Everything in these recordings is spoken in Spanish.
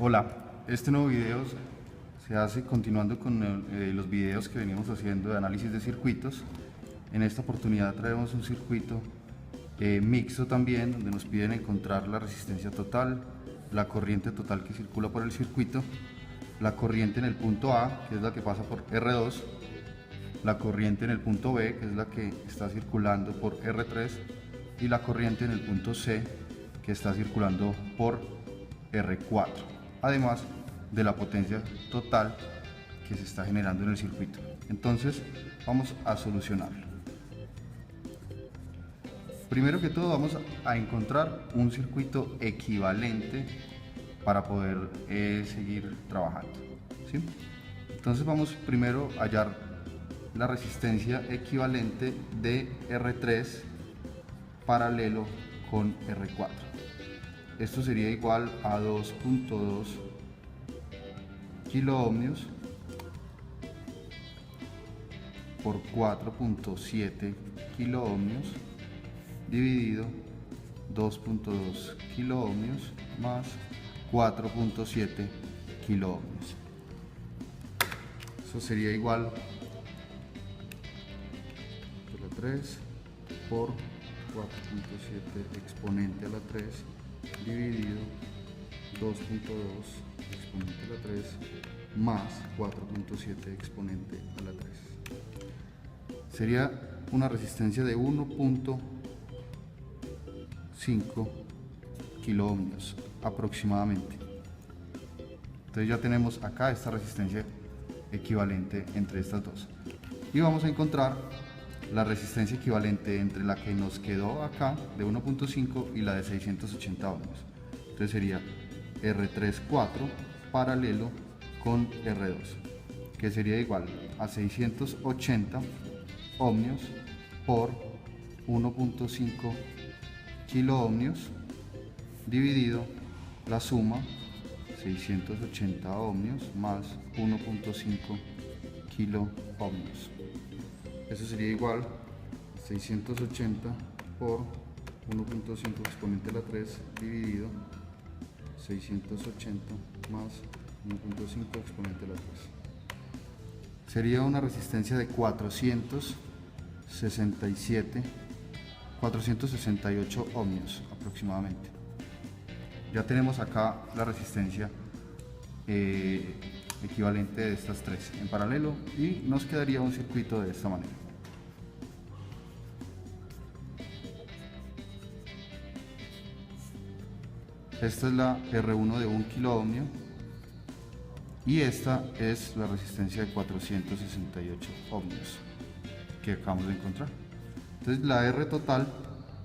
Hola, este nuevo video se hace continuando con los videos que venimos haciendo de análisis de circuitos. En esta oportunidad traemos un circuito mixto también, donde nos piden encontrar la resistencia total, la corriente total que circula por el circuito, la corriente en el punto A, que es la que pasa por R2, la corriente en el punto B, que es la que está circulando por R3, y la corriente en el punto C, que está circulando por R4, además de la potencia total que se está generando en el circuito. Entonces vamos a solucionarlo. Primero que todo vamos a encontrar un circuito equivalente para poder seguir trabajando, ¿sí? Entonces vamos primero a hallar la resistencia equivalente de R3 paralelo con R4. Esto sería igual a 2.2 kilo ohmios por 4.7 kilo ohmios dividido 2.2 kilo ohmios más 4.7 kilo ohmios. Eso sería igual a la 3 por 4.7 exponente a la 3 dividido 2.2 exponente a la 3 más 4.7 exponente a la 3. Sería una resistencia de 1.5 kilo ohmios aproximadamente. Entonces ya tenemos acá esta resistencia equivalente entre estas dos. Y vamos a encontrar la resistencia equivalente entre la que nos quedó acá de 1.5 y la de 680 ohmios. Entonces sería R34 paralelo con R2, que sería igual a 680 ohmios por 1.5 kilo ohmios dividido la suma 680 ohmios más 1.5 kilo ohmios. Eso sería igual a 680 por 1.5 exponente a la 3 dividido 680 más 1.5 exponente a la 3. Sería una resistencia de 468 ohmios aproximadamente. Ya tenemos acá la resistencia equivalente de estas tres en paralelo y nos quedaría un circuito de esta manera. Esta es la R1 de 1 kilo ohmio y esta es la resistencia de 468 ohmios que acabamos de encontrar. Entonces la R total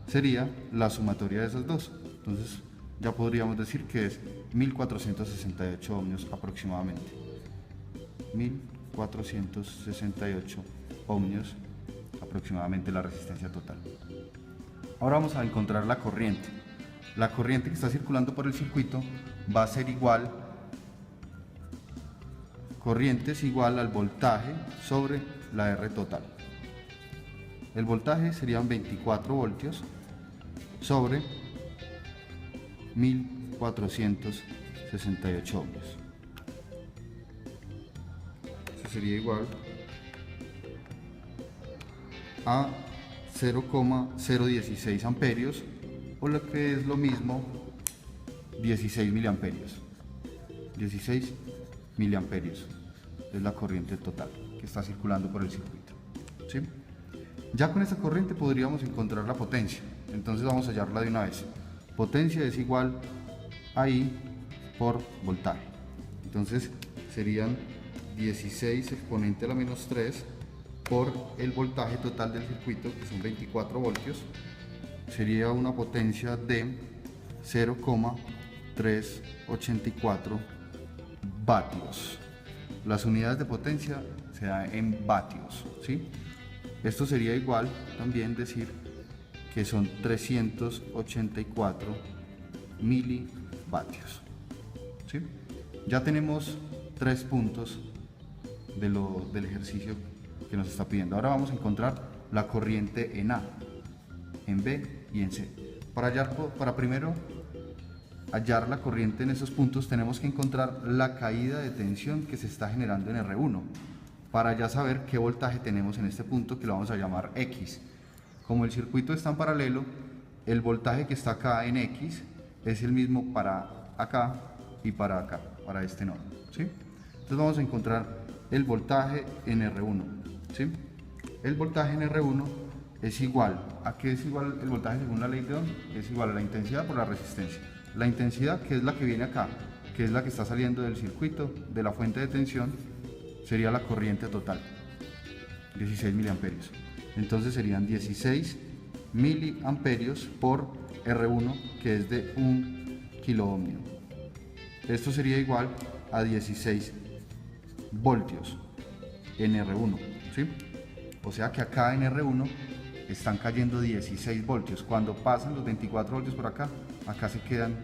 sería la sumatoria de esas dos. Entonces ya podríamos decir que es 1468 ohmios aproximadamente. 1468 ohmios aproximadamente la resistencia total. Ahora vamos a encontrar la corriente. La corriente que está circulando por el circuito va a ser igual, corriente es igual al voltaje sobre la R total. El voltaje serían 24 voltios sobre 1468 ohmios. Eso sería igual a 0,016 amperios, o lo que es lo mismo 16 miliamperios. 16 miliamperios es la corriente total que está circulando por el circuito, ¿sí? Ya con esta corriente podríamos encontrar la potencia. Entonces vamos a hallarla de una vez. Potencia es igual a I por voltaje. Entonces serían 16 exponente a la menos 3 por el voltaje total del circuito, que son 24 voltios. Sería una potencia de 0,384 vatios. Las unidades de potencia se dan en vatios, ¿sí? Esto sería igual también decir que son 384 milivatios, ¿sí? Ya tenemos 3 puntos del ejercicio que nos está pidiendo. Ahora vamos a encontrar la corriente en A, en B y en C. Para primero hallar la corriente en esos puntos, tenemos que encontrar la caída de tensión que se está generando en R1, para ya saber qué voltaje tenemos en este punto, que lo vamos a llamar X. Como el circuito está en paralelo, el voltaje que está acá en X es el mismo para acá y para acá, para este nodo, ¿sí? Entonces vamos a encontrar el voltaje en R1, ¿sí? El voltaje en R1 es igual, ¿a qué es igual el voltaje según la ley de Ohm? Es igual a la intensidad por la resistencia. La intensidad, que es la que viene acá, que es la que está saliendo del circuito, de la fuente de tensión, sería la corriente total, 16 miliamperios. Entonces serían 16 miliamperios por R1, que es de 1 kiloohmio. Esto sería igual a 16 voltios en R1, ¿sí? O sea que acá en R1 están cayendo 16 voltios. Cuando pasan los 24 voltios por acá, acá se quedan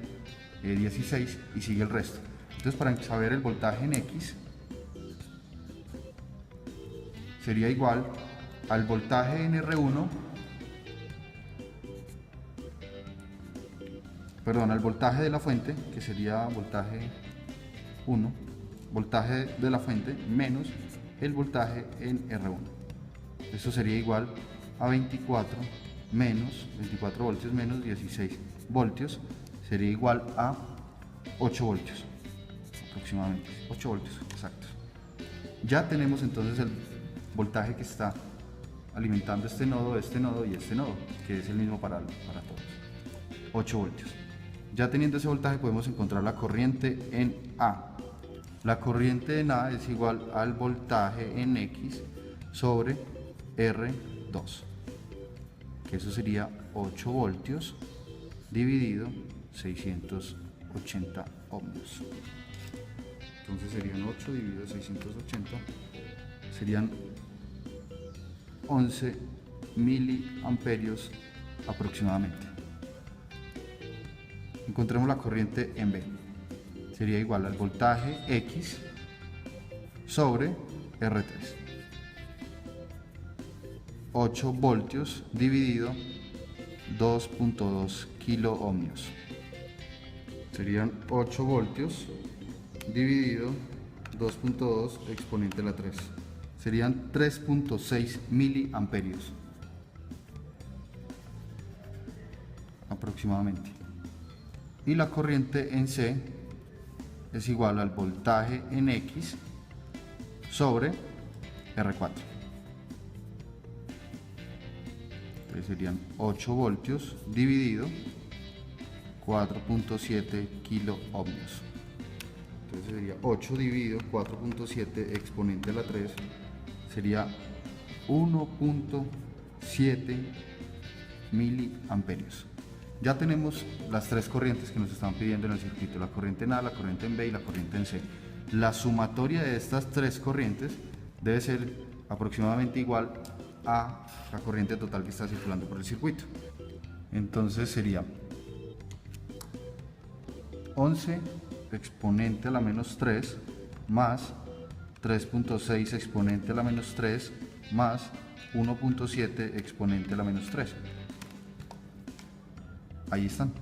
16 y sigue el resto. Entonces, para saber el voltaje en X, sería igual al voltaje en R1, perdón, al voltaje de la fuente, que sería voltaje 1, voltaje de la fuente menos el voltaje en R1. Eso sería igual a 24 voltios menos 16 voltios, sería igual a 8 voltios, aproximadamente, 8 voltios exactos. Ya tenemos entonces el voltaje que está alimentando este nodo y este nodo, que es el mismo para todos, 8 voltios. Ya teniendo ese voltaje podemos encontrar la corriente en A. La corriente en A es igual al voltaje en X sobre R2, que eso sería 8 voltios dividido 680 ohmios. Entonces serían 8 dividido 680, serían 11 miliamperios aproximadamente. Encontremos la corriente en B. Sería igual al voltaje X sobre R3. 8 voltios dividido 2.2 kiloohmios. Serían 8 voltios dividido 2.2 exponente a la 3. Serían 3.6 miliamperios aproximadamente. Y la corriente en C es igual al voltaje en X sobre R4. Entonces serían 8 voltios dividido 4.7 kiloohmios. Entonces sería 8 dividido 4.7 exponente a la 3, sería 1.7 miliamperios. Ya tenemos las tres corrientes que nos están pidiendo en el circuito, la corriente en A, la corriente en B y la corriente en C. La sumatoria de estas tres corrientes debe ser aproximadamente igual a la corriente total que está circulando por el circuito. Entonces sería 11 exponente a la menos 3 más 3.6 exponente a la menos 3 más 1.7 exponente a la menos 3. Ahí están,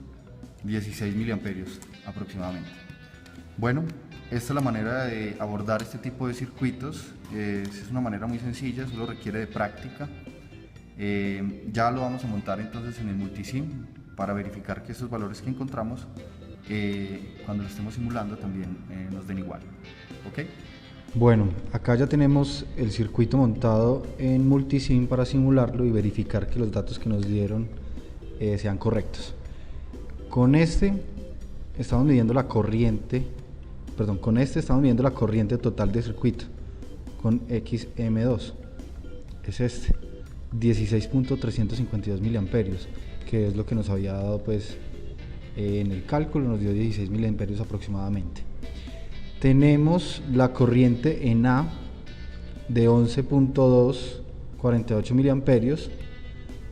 16 miliamperios aproximadamente. Bueno, esta es la manera de abordar este tipo de circuitos. Es una manera muy sencilla, solo requiere de práctica. Ya lo vamos a montar entonces en el multisim para verificar que esos valores que encontramos cuando lo estemos simulando también nos den igual. ¿Ok? Bueno, acá ya tenemos el circuito montado en multisim para simularlo y verificar que los datos que nos dieron sean correctos. Con este estamos midiendo la corriente, la corriente total del circuito con XM2. Es este, 16.352 miliamperios, que es lo que nos había dado pues en el cálculo, nos dio 16 miliamperios aproximadamente. Tenemos la corriente en A de 11.248 miliamperios.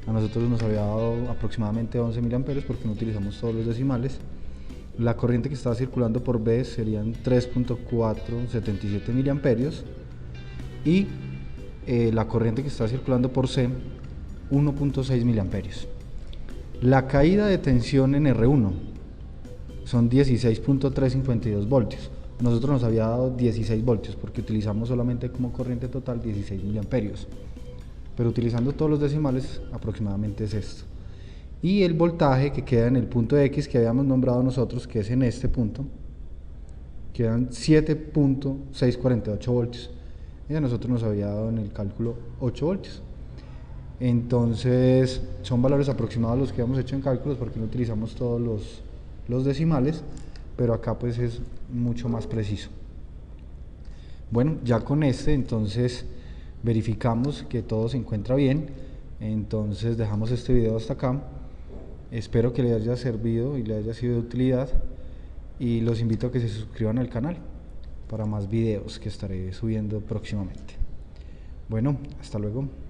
A nosotros nos había dado aproximadamente 11 miliamperios porque no utilizamos todos los decimales. La corriente que estaba circulando por B serían 3.477 miliamperios y la corriente que está circulando por C 1.6 miliamperios. La caída de tensión en R1 son 16.352 voltios. Nosotros nos había dado 16 voltios porque utilizamos solamente como corriente total 16 miliamperios. Pero utilizando todos los decimales aproximadamente es esto. Y el voltaje que queda en el punto X que habíamos nombrado nosotros, que es en este punto, quedan 7.648 voltios. Y a nosotros nos había dado en el cálculo 8 voltios. Entonces son valores aproximados los que hemos hecho en cálculos porque no utilizamos todos los decimales, pero acá pues es mucho más preciso. Bueno, ya con este entonces verificamos que todo se encuentra bien. Entonces dejamos este video hasta acá. Espero que les haya servido y les haya sido de utilidad, y los invito a que se suscriban al canal para más videos que estaré subiendo próximamente. Bueno, hasta luego.